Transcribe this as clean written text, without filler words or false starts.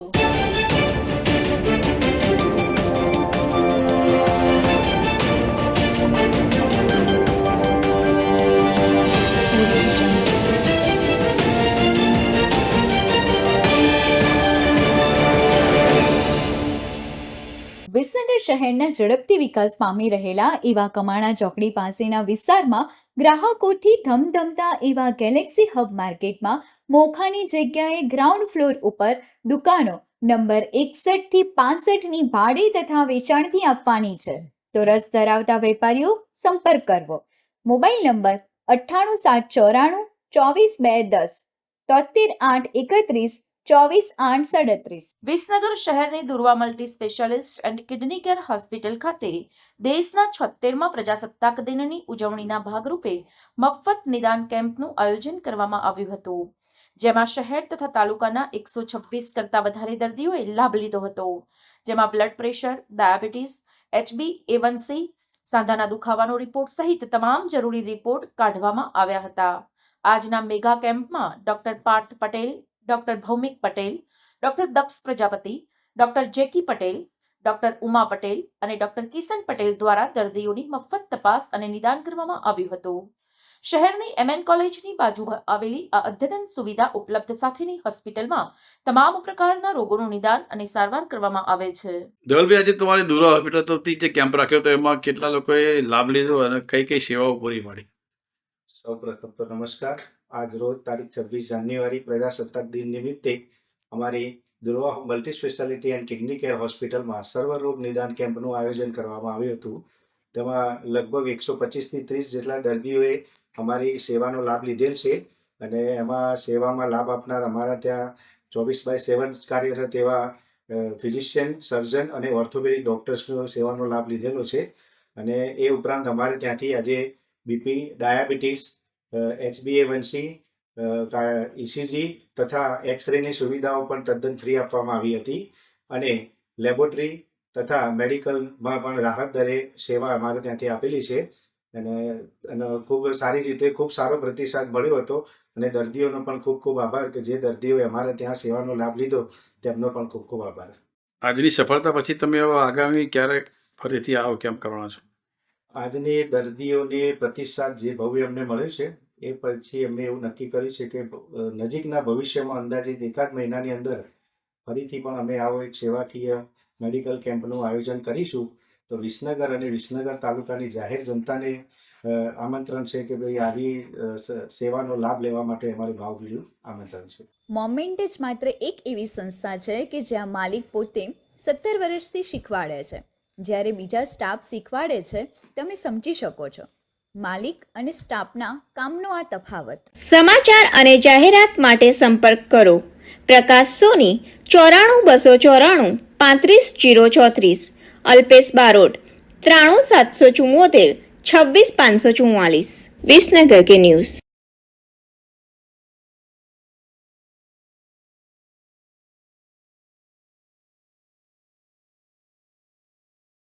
વિસનગર શહેરના ઝડપથી વિકાસ પામી રહેલા એવા કમાણા ચોકડી પાસેના વિસ્તારમાં ગ્રાહકોથી ધમધમતા એવા ગેલેક્સી હબ માર્કેટમાં મોખાની જગ્યાએ ગ્રાઉન્ડ ફ્લોર ઉપર દુકાનો નંબર 61 થી 65ની ભાડે તથા વેચાણથી આપવાની છે. તો રસ ધરાવતા વેપારીઓ સંપર્ક કરવો. Mobile number 98 794 24210 73 8 31 24 8 37. વિસનગર શહેરની Durva multi specialist and kidney care hospital ખાતે દેશના 76મા પ્રજાસત્તાક દિનની ઉજવણીના ભાગરૂપે મફત નિદાન કેમ્પનું આયોજન કરવામાં આવ્યું હતું, જેમાં શહેર તથા તાલુકાના 126 કરતા વધારે દર્દીઓએ લાભ લીધો હતો, જેમાં બ્લડ પ્રેશર, ડાયાબિટીસ, HbA1c, સાંધાના દુખાવાનો રિપોર્ટ સહિત તમામ જરૂરી રિપોર્ટ કાઢવામાં આવ્યા હતા. આજના મેગા કેમ્પમાં doctor Parth Patel, doctor Bhaumik Patel, doctor Daksh Prajapati, doctor Jackie Patel, doctor Uma Patel અને ડોક્ટર કિશન પટેલ દ્વારા દર્દીઓની મફત તપાસ અને નિદાન કરવામાં આવ્યું હતું. શહેરની MN કોલેજની બાજુમાં આવેલી આ અદ્યતન સુવિધા ઉપલબ્ધ સાથેની હોસ્પિટલમાં તમામ પ્રકારના રોગોનું નિદાન અને સારવાર કરવામાં આવે છે. ધવલભાઈ, આજે તમારી દુર્વા હોસ્પિટલ તરફથી જે કેમ્પ રાખ્યો તો એમાં કેટલા લોકોએ લાભ લીધો અને કઈ કઈ સેવાઓ પૂરી પાડી? સૌપ્રથમ તો નમસ્કાર. આજ રોજ તારીખ 26 જાન્યુઆરી પ્રજાસત્તાક દિન નિમિત્તે અમારી Durva multi speciality and kidney care હોસ્પિટલમાં સર્વરોગ નિદાન કેમ્પનું આયોજન કરવામાં આવ્યું હતું. તેમાં લગભગ 125થી 30 જેટલા દર્દીઓએ અમારી સેવાનો લાભ લીધેલ છે અને એમાં સેવામાં લાભ આપનાર અમારા ત્યાં 24/7 કાર્યરત એવા ફિઝિશિયન, સર્જન અને ઓર્થોપેડિક ડૉક્ટર્સનો સેવાનો લાભ લીધેલો છે. અને એ ઉપરાંત અમારે ત્યાંથી આજે બીપી, ડાયાબિટીસ, HbA1c, ECG તથા એક્સરેની સુવિધાઓ પણ તદ્દન ફ્રી આપવામાં આવી હતી અને લેબોરેટરી તથા મેડિકલમાં પણ રાહત દરે સેવા અમારે ત્યાંથી આપેલી છે અને ખૂબ સારી રીતે ખૂબ સારો પ્રતિસાદ મળ્યો હતો અને દર્દીઓનો પણ ખૂબ ખૂબ આભાર કે જે દર્દીઓએ અમારે ત્યાં સેવાનો લાભ લીધો તેમનો પણ ખૂબ ખૂબ આભાર. આજની સફળતા પછી તમે આગામી ક્યારે ફરીથી આવો કેમ્પ કરવાના છો? આજની દર્દીઓને પ્રતિસાદ જે ભવ્ય અમને મળ્યો છે એ પછી અમે એવું નક્કી કર્યું છે કે નજીકના ભવિષ્યમાં અંદાજિત એકાદ મહિનાની અંદર ફરીથી પણ અમે આવો એક સેવાકીય મેડિકલ કેમ્પનું આયોજન કરીશું. તો વિસનગર અને વિસનગર તાલુકાની જાહેર જનતાને આમંત્રણ છે કે ભાઈ આવી સેવાનો લાભ લેવા માટે અમારું ભાવભર્યું આમંત્રણ છે. મોમેન્ટ જ માત્ર એક એવી સંસ્થા છે કે જ્યાં માલિક પોતે 17 વર્ષથી શીખવાડે છે, જ્યારે બીજા સ્ટાફ શીખવાડે છે. તમે સમજી શકો છો માલિક અને સ્ટાફના કામનો આ તફાવત. સમાચાર અને જાહેરાત માટે સંપર્ક કરો પ્રકાશ સોની 94 294 35 034, અલ્પેશ બારોટ 93 774 26 544. વિસનગર કે ન્યૂઝ.